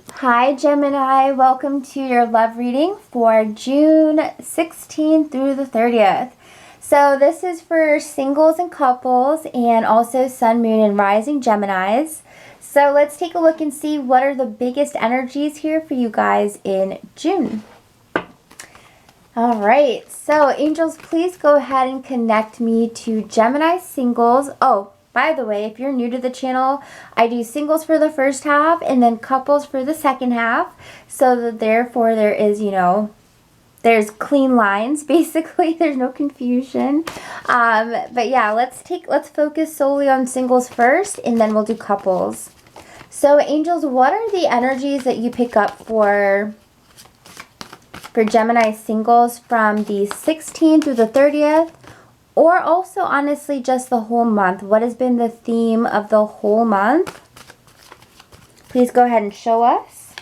Hi Gemini, welcome to your love reading for June 16th through the 30th. So this is for singles and couples and also sun, moon, and rising Geminis. So let's take a look and see what are the biggest energies here for you guys in June. All right, so angels, please go ahead and connect me to Gemini singles. Oh, by the way, if you're new to the channel, I do singles for the first half and then couples for the second half. So that therefore there is, there's clean lines, basically. There's no confusion. But yeah, let's focus solely on singles first and then we'll do couples. So angels, what are the energies that you pick up for Gemini singles from the 16th through the 30th? Or also, honestly, just the whole month. What has been the theme of the whole month? Please go ahead and show us.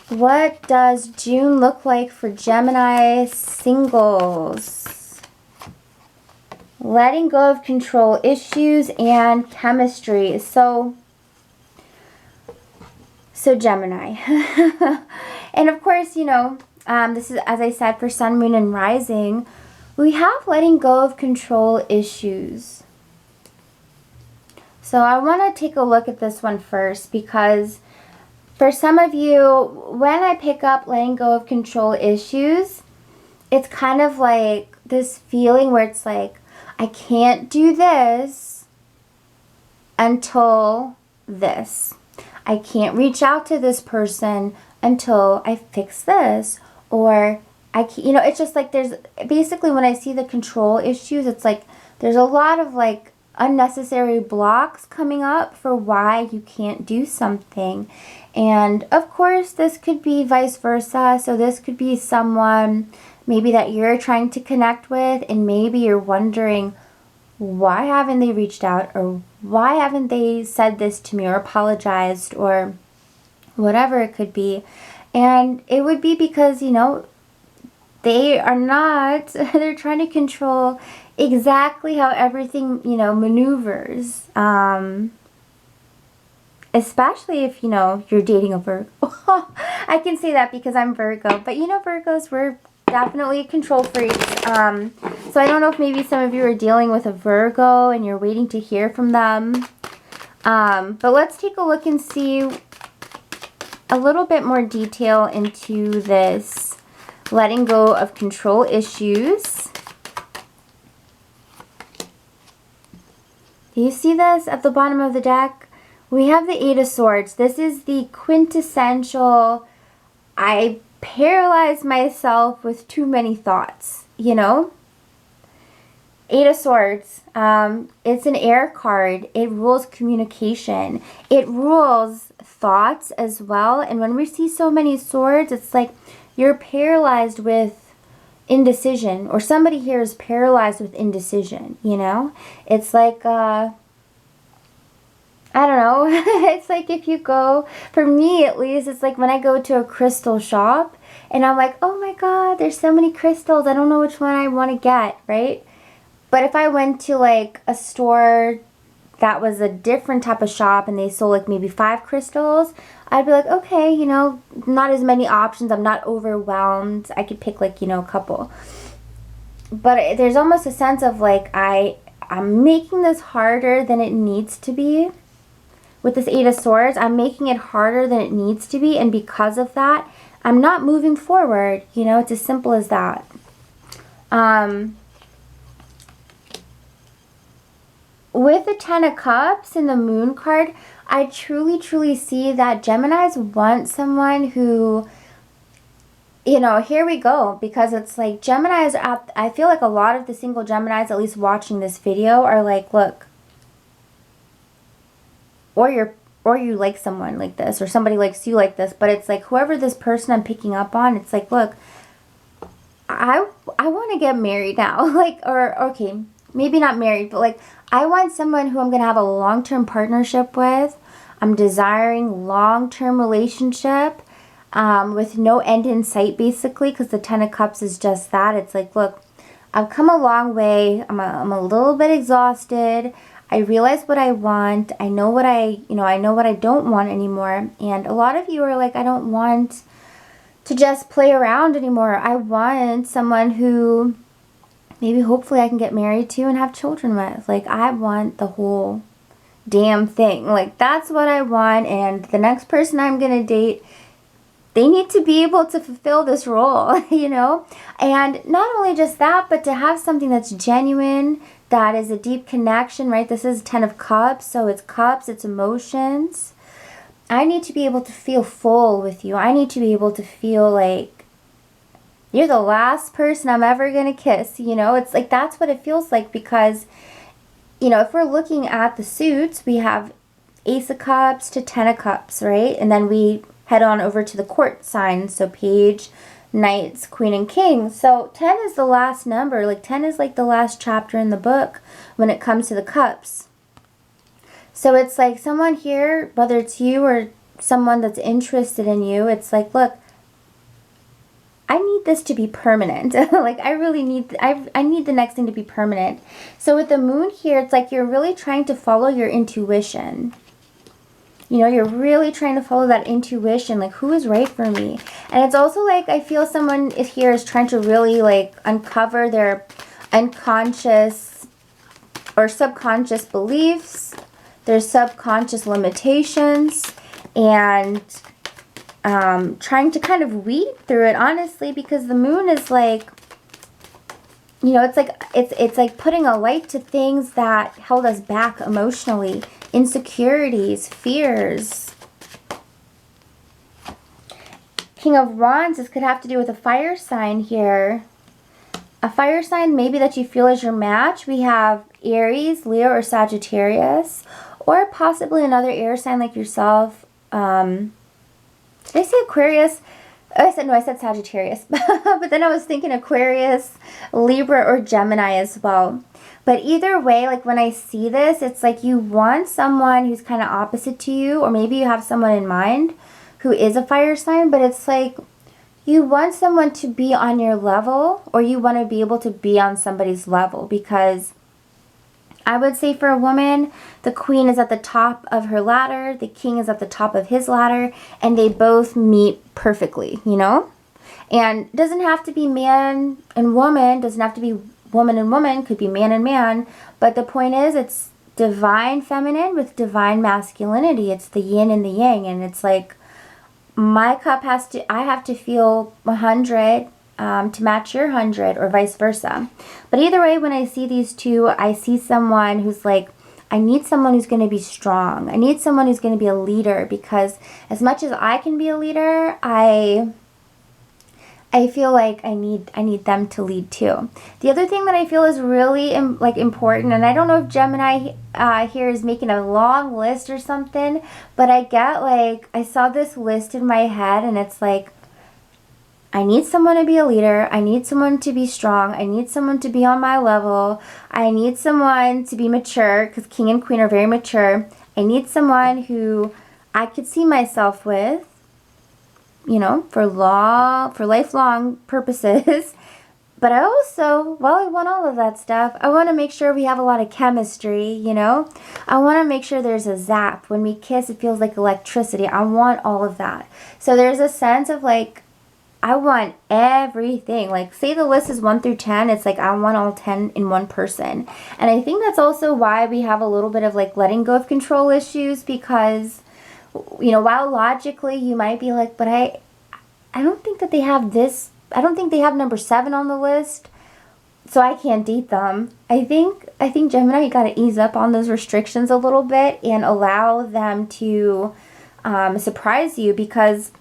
What does June look like for Gemini singles? Letting go of control issues and chemistry. So Gemini. And of course, this is, as I said, for sun, moon, and rising. We have letting go of control issues. So I want to take a look at this one first because for some of you, when I pick up letting go of control issues, it's kind of like this feeling where it's like, I can't do this until this. I can't reach out to this person until I fix this. Or it's just like there's basically when I see the control issues, it's like there's a lot of like unnecessary blocks coming up for why you can't do something. And of course, this could be vice versa. So this could be someone maybe that you're trying to connect with, and maybe you're wondering, why haven't they reached out, or why haven't they said this to me or apologized, or whatever it could be. And it would be because, they are not, they're trying to control exactly how everything, maneuvers. Especially if, you're dating a Virgo. I can say that because I'm Virgo. But, Virgos, we're definitely control freaks. So I don't know if maybe some of you are dealing with a Virgo and you're waiting to hear from them. But let's take a look and see a little bit more detail into this letting go of control issues. Do you see this at the bottom of the deck? We have the Eight of Swords. This is the quintessential, I paralyze myself with too many thoughts, Eight of Swords. It's an air card. It rules communication. It rules thoughts as well. And when we see so many swords, it's like you're paralyzed with indecision, or somebody here is paralyzed with indecision, It's like, I don't know. It's like if you go, for me at least, it's like when I go to a crystal shop and I'm like, oh my God, there's so many crystals. I don't know which one I want to get, right? But if I went to like a store that was a different type of shop and they sold like maybe 5 crystals, I'd be like, okay, not as many options. I'm not overwhelmed. I could pick like, a couple. But there's almost a sense of like I'm making this harder than it needs to be. With this Eight of Swords, I'm making it harder than it needs to be. And because of that, I'm not moving forward. It's as simple as that. With the Ten of Cups and the Moon card, I truly, truly see that Geminis want someone who, here we go. Because it's like Geminis, I feel like a lot of the single Geminis, at least watching this video, are like, look, or you like someone like this, or somebody likes you like this, but it's like whoever this person I'm picking up on, it's like, look, I want to get married now. Like, or okay, maybe not married, but like I want someone who I'm going to have a long-term partnership with. I'm desiring long-term relationship with no end in sight, basically, because the Ten of Cups is just that. It's like, look, I've come a long way. I'm a little bit exhausted. I realize what I want. I know what I know what I don't want anymore. And a lot of you are like, I don't want to just play around anymore. I want someone who maybe hopefully I can get married to and have children with. Like, I want the whole damn thing. Like, that's what I want. And the next person I'm going to date, they need to be able to fulfill this role, you know? And not only just that, but to have something that's genuine, that is a deep connection, right? This is 10 of Cups, so it's cups, it's emotions. I need to be able to feel full with you. I need to be able to feel like you're the last person I'm ever going to kiss, you know? It's like, that's what it feels like, because, you know, if we're looking at the suits, we have Ace of Cups to 10 of Cups, right? And then we head on over to the court signs, so Page, Knights, Queen, and King. So 10 is the last number. Like, 10 is like the last chapter in the book when it comes to the cups. So it's like someone here, whether it's you or someone that's interested in you, it's like, look, I need this to be permanent. Like, I really need, I need the next thing to be permanent. So with the moon here, it's like you're really trying to follow your intuition. You know, you're really trying to follow that intuition, like, who is right for me? And it's also like, I feel someone here is trying to really, like, uncover their unconscious or subconscious beliefs, their subconscious limitations, and trying to kind of weed through it, honestly, because the moon is like, you know, it's like putting a light to things that held us back emotionally, insecurities, fears. King of Wands, this could have to do with a fire sign here. A fire sign maybe that you feel is your match. We have Aries, Leo, or Sagittarius, or possibly another air sign like yourself. Did I say Aquarius? Oh, I said Sagittarius. But then I was thinking Aquarius, Libra, or Gemini as well. But either way, like, when I see this, it's like you want someone who's kind of opposite to you, or maybe you have someone in mind who is a fire sign, but it's like you want someone to be on your level, or you want to be able to be on somebody's level, because I would say for a woman, the Queen is at the top of her ladder, the King is at the top of his ladder, and they both meet perfectly, you know? And it doesn't have to be man and woman, doesn't have to be woman and woman, could be man and man, but the point is, it's divine feminine with divine masculinity. It's the yin and the yang, and it's like my cup has to, I have to feel 100 to match your 100, or vice versa. But either way, when I see these two, I see someone who's like, I need someone who's going to be strong. I need someone who's going to be a leader, because as much as I can be a leader, I feel like I need them to lead too. The other thing that I feel is really important, and I don't know if Gemini here is making a long list or something, but I get, like, I saw this list in my head, and it's like, I need someone to be a leader. I need someone to be strong. I need someone to be on my level. I need someone to be mature, because King and Queen are very mature. I need someone who I could see myself with, you know, for lifelong purposes. But I also, while I want all of that stuff, I want to make sure we have a lot of chemistry, you know? I want to make sure there's a zap. When we kiss, it feels like electricity. I want all of that. So there's a sense of, like, I want everything. Like, say the list is 1 through 10, it's like I want all 10 in one person. And I think that's also why we have a little bit of, like, letting go of control issues, because, you know, while logically you might be like, but I don't think that they have this, I don't think they have number 7 on the list, so I can't date them. I think Gemini, you got to ease up on those restrictions a little bit and allow them to surprise you, because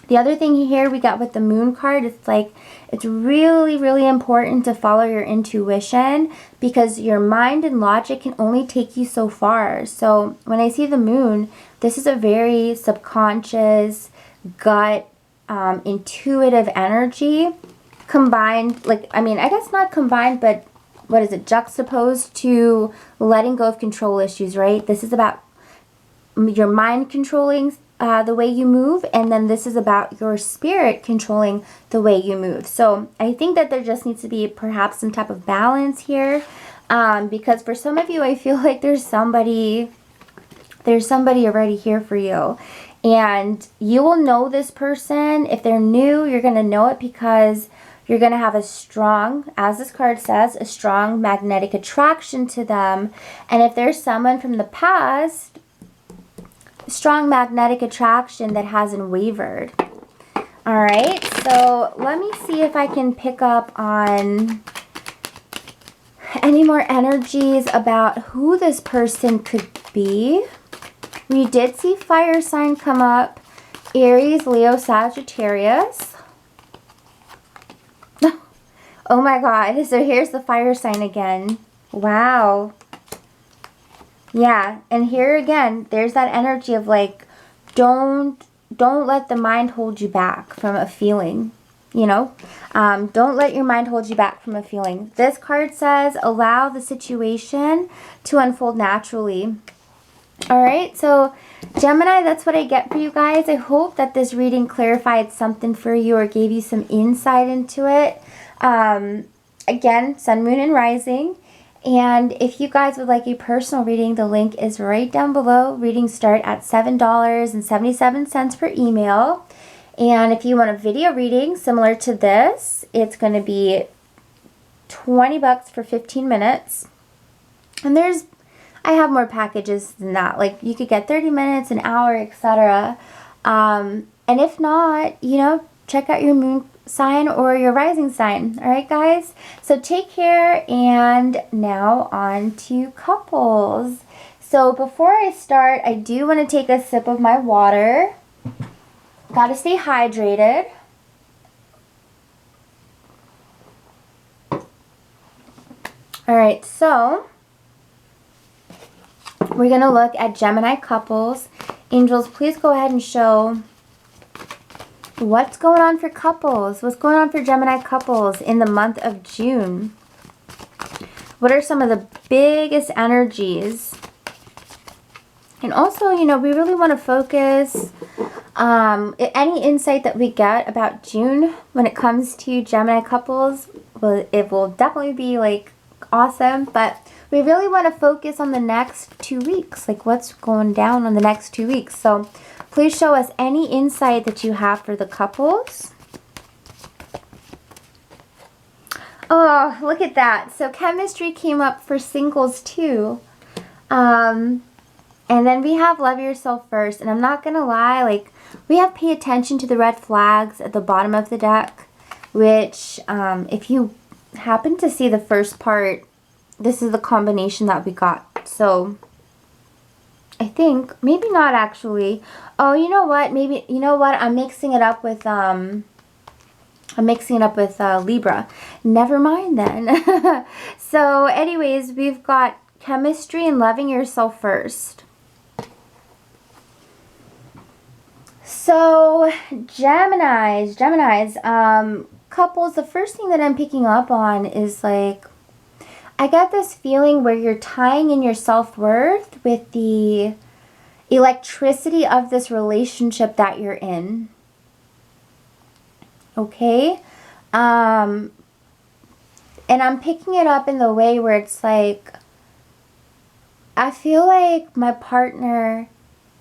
the other thing here we got with the moon card, it's like, it's really, really important to follow your intuition, because your mind and logic can only take you so far. So when I see the moon, this is a very subconscious, gut, intuitive energy combined, like, I mean, I guess not combined, but what is it, juxtaposed to letting go of control issues, right? This is about your mind controlling the way you move, and then this is about your spirit controlling the way you move. So I think that there just needs to be perhaps some type of balance here. Because for some of you, I feel like there's somebody already here for you. And you will know this person. If they're new, you're going to know it because you're going to have a strong, as this card says, a strong magnetic attraction to them. And if there's someone from the past, strong magnetic attraction that hasn't wavered. All right, so let me see if I can pick up on any more energies about who this person could be. We did see fire sign come up, Aries, Leo, Sagittarius. Oh my God, so here's the fire sign again. Wow. Yeah, and here again, there's that energy of like, don't let the mind hold you back from a feeling, you know? Don't let your mind hold you back from a feeling. This card says, allow the situation to unfold naturally. All right, so Gemini, that's what I get for you guys. I hope that this reading clarified something for you or gave you some insight into it. Again, Sun, Moon, and Rising. And if you guys would like a personal reading, the link is right down below. Readings start at $7.77 per email. And if you want a video reading similar to this, it's going to be $20 for 15 minutes. And I have more packages than that. Like you could get 30 minutes, an hour, etc. And if not, you know, check out your moon sign or your rising sign. All right, guys? So take care, and now on to couples. So before I start, I do want to take a sip of my water. Gotta stay hydrated. All right, so we're going to look at Gemini couples. Angels, please go ahead and show what's going on for couples. What's going on for Gemini couples in the month of June? What are some of the biggest energies? And also, you know, we really want to focus any insight that we get about June when it comes to Gemini couples. Well, it will definitely be like awesome, but we really want to focus on the next 2 weeks, like what's going down on the next 2 weeks. So please show us any insight that you have for the couples. Oh, look at that. So chemistry came up for singles too. And then we have love yourself first. And I'm not going to lie, like we have pay attention to the red flags at the bottom of the deck, which if you happen to see the first part, this is the combination that we got. So I think maybe not actually. Oh, you know what? Maybe, you know what? I'm mixing it up with Libra. Never mind then. So anyways, we've got chemistry and loving yourself first. So Geminis, couples, the first thing that I'm picking up on is like, I get this feeling where you're tying in your self-worth with the electricity of this relationship that you're in. Okay? And I'm picking it up in the way where it's like, I feel like my partner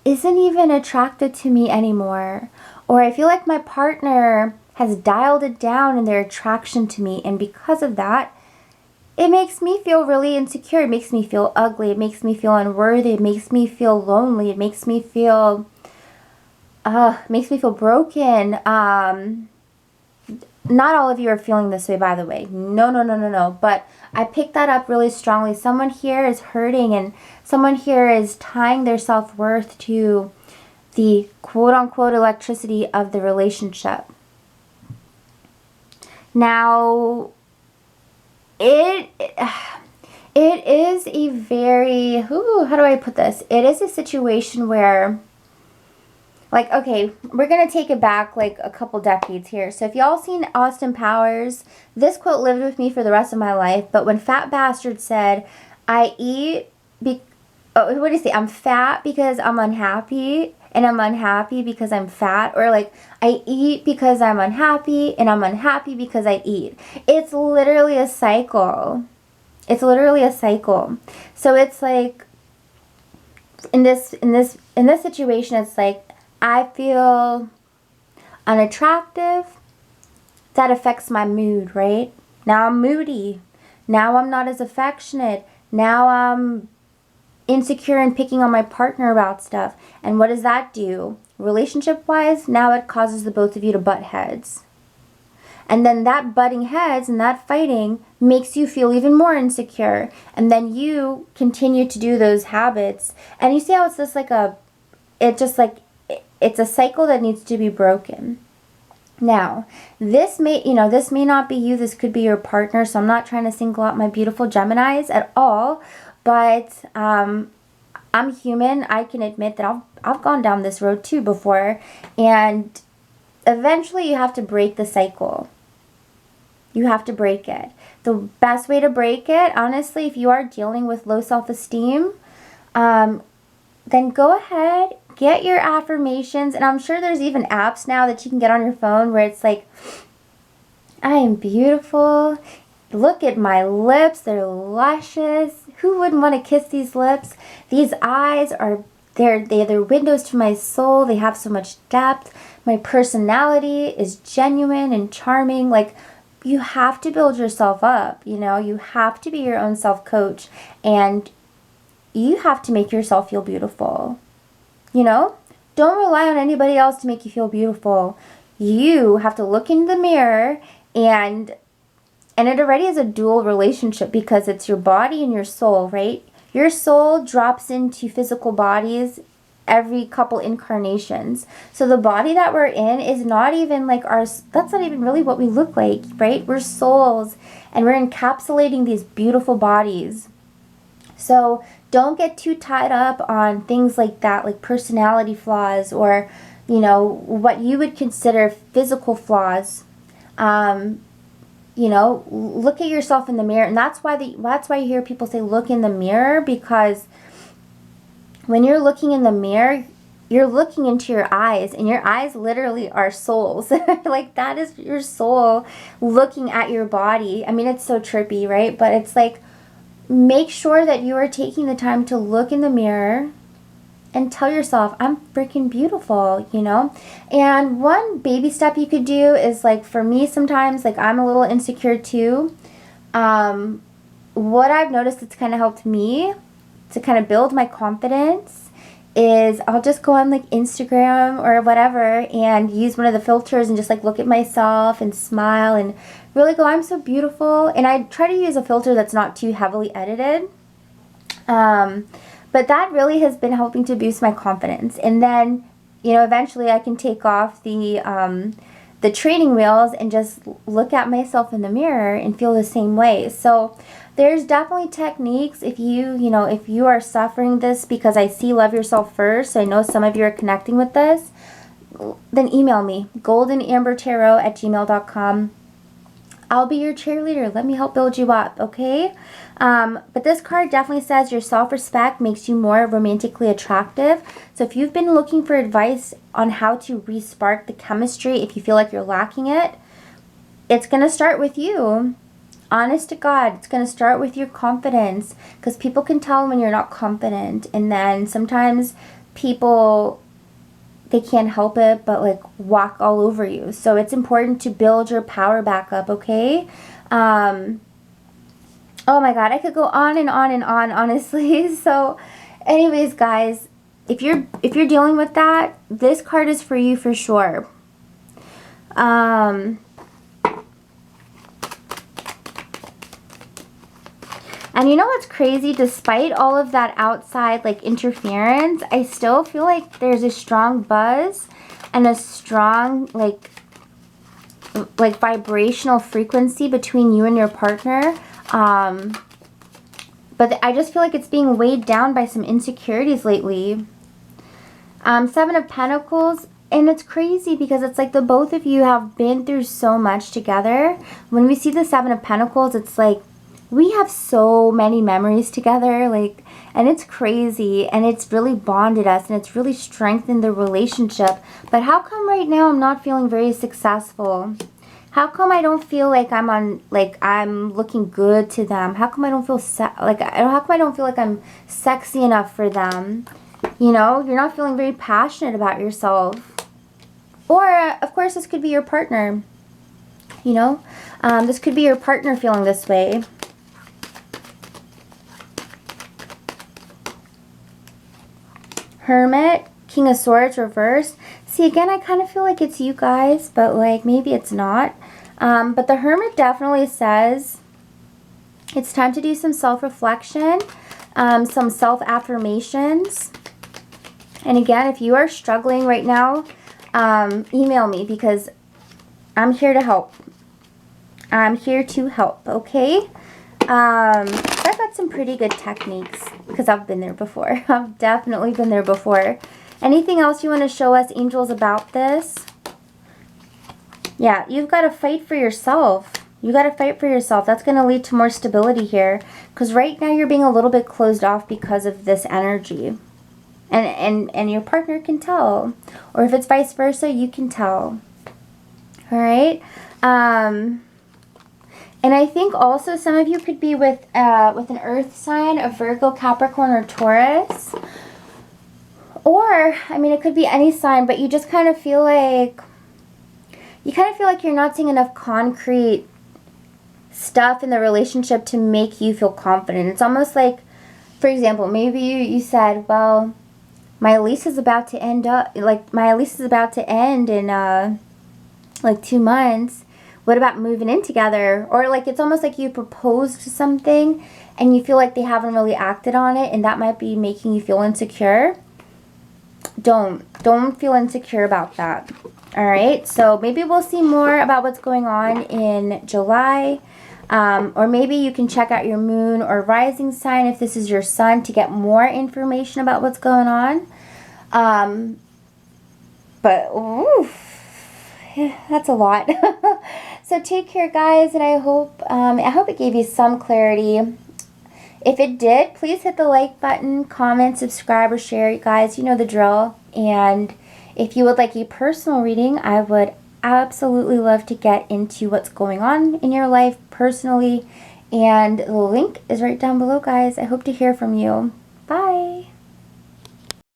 isn't even attracted to me anymore. Or I feel like my partner has dialed it down in their attraction to me. And because of that, it makes me feel really insecure. It makes me feel ugly. It makes me feel unworthy. It makes me feel lonely. It makes me feel broken. Not all of you are feeling this way, by the way. No. But I picked that up really strongly. Someone here is hurting, and someone here is tying their self-worth to the quote-unquote electricity of the relationship. Now, it is a very, how do I put this? It is a situation where, like, okay, we're going to take it back like a couple decades here. So if y'all seen Austin Powers, this quote lived with me for the rest of my life. But when Fat Bastard said, I'm fat because I'm unhappy, and I'm unhappy because I'm fat, or like I eat because I'm unhappy, and I'm unhappy because I eat. It's literally a cycle. It's literally a cycle. So it's like in this situation, it's like I feel unattractive. That affects my mood, right? Now I'm moody. Now I'm not as affectionate. Now I'm insecure and picking on my partner about stuff. And what does that do? Relationship wise, now it causes the both of you to butt heads. And then that butting heads and that fighting makes you feel even more insecure. And then you continue to do those habits. And you see how it's just like it's a cycle that needs to be broken. Now, this may not be you. This could be your partner. So I'm not trying to single out my beautiful Geminis at all. But I'm human. I can admit that I've gone down this road too before. And eventually you have to break the cycle. You have to break it. The best way to break it, honestly, if you are dealing with low self-esteem, then go ahead, get your affirmations. And I'm sure there's even apps now that you can get on your phone where it's like, I am beautiful. Look at my lips. They're luscious. Who wouldn't want to kiss these lips? These eyes are, they're windows to my soul. They have so much depth. My personality is genuine and charming. Like, you have to build yourself up, you know? You have to be your own self-coach, and you have to make yourself feel beautiful, you know? Don't rely on anybody else to make you feel beautiful. You have to look in the mirror, and it already is a dual relationship because it's your body and your soul, right? Your soul drops into physical bodies every couple incarnations. So the body that we're in is not even like that's not even really what we look like, right? We're souls and we're encapsulating these beautiful bodies. So don't get too tied up on things like that, like personality flaws or, you know, what you would consider physical flaws. You know, look at yourself in the mirror. And that's why you hear people say look in the mirror, because when you're looking in the mirror, you're looking into your eyes, and your eyes literally are souls. Like, that is your soul looking at your body. I mean, it's so trippy, right? But it's like, make sure that you are taking the time to look in the mirror and tell yourself, I'm freaking beautiful, you know? And one baby step you could do is, like, for me sometimes, like, I'm a little insecure too. What I've noticed that's kind of helped me to kind of build my confidence is I'll just go on like Instagram or whatever and use one of the filters and just like look at myself and smile and really go, I'm so beautiful. And I try to use a filter that's not too heavily edited. But that really has been helping to boost my confidence. And then, you know, eventually I can take off the training wheels and just look at myself in the mirror and feel the same way. So there's definitely techniques if you are suffering this, because I see Love Yourself First. So I know some of you are connecting with this. Then email me, goldenambertarot@gmail.com. I'll be your cheerleader. Let me help build you up, okay? But this card definitely says your self-respect makes you more romantically attractive. So if you've been looking for advice on how to re-spark the chemistry, if you feel like you're lacking it, it's going to start with you. Honest to God, it's going to start with your confidence, because people can tell when you're not confident. And then sometimes people, they can't help it but like walk all over you. So it's important to build your power back up, okay? Oh my God, I could go on and on and on, honestly. So anyways, guys, if you're dealing with that, this card is for you for sure. And you know what's crazy? Despite all of that outside like interference, I still feel like there's a strong buzz and a strong like vibrational frequency between you and your partner. But I just feel like it's being weighed down by some insecurities lately. Seven of Pentacles. And it's crazy because it's like the both of you have been through so much together. When we see the Seven of Pentacles, it's like we have so many memories together, like, and it's crazy, and it's really bonded us, and it's really strengthened the relationship. But how come right now I'm not feeling very successful? How come I don't feel like I'm looking good to them? How come I don't feel how come I don't feel like I'm sexy enough for them? You know, you're not feeling very passionate about yourself. Or, of course, this could be your partner. You know, this could be your partner feeling this way. Hermit, King of Swords reversed. See, again, I kind of feel like it's you guys, but like maybe it's not. But the Hermit definitely says it's time to do some self-reflection, some self-affirmations. And again, if you are struggling right now, email me because I'm here to help. I'm here to help, okay? I've got some pretty good techniques because I've been there before. I've definitely been there before. Anything else you want to show us, angels, about this? Yeah, you've got to fight for yourself. You got to fight for yourself. That's going to lead to more stability here. Because right now you're being a little bit closed off because of this energy. And your partner can tell. Or if it's vice versa, you can tell. Alright? And I think also some of you could be with an earth sign, a Virgo, Capricorn, or Taurus. Or, I mean, it could be any sign, but you just kind of feel like, you're not seeing enough concrete stuff in the relationship to make you feel confident. It's almost like, for example, maybe you said, well, my lease is about to end in like 2 months. What about moving in together? Or like it's almost like you proposed something and you feel like they haven't really acted on it, and that might be making you feel insecure. Don't feel insecure about that. All right, so maybe we'll see more about what's going on in July. Or maybe you can check out your moon or rising sign if this is your sun to get more information about what's going on. But oof, that's a lot. So take care, guys, and I hope it gave you some clarity. If it did, please hit the like button, comment, subscribe, or share. You guys, you know the drill. And if you would like a personal reading, I would absolutely love to get into what's going on in your life personally. And the link is right down below, guys. I hope to hear from you.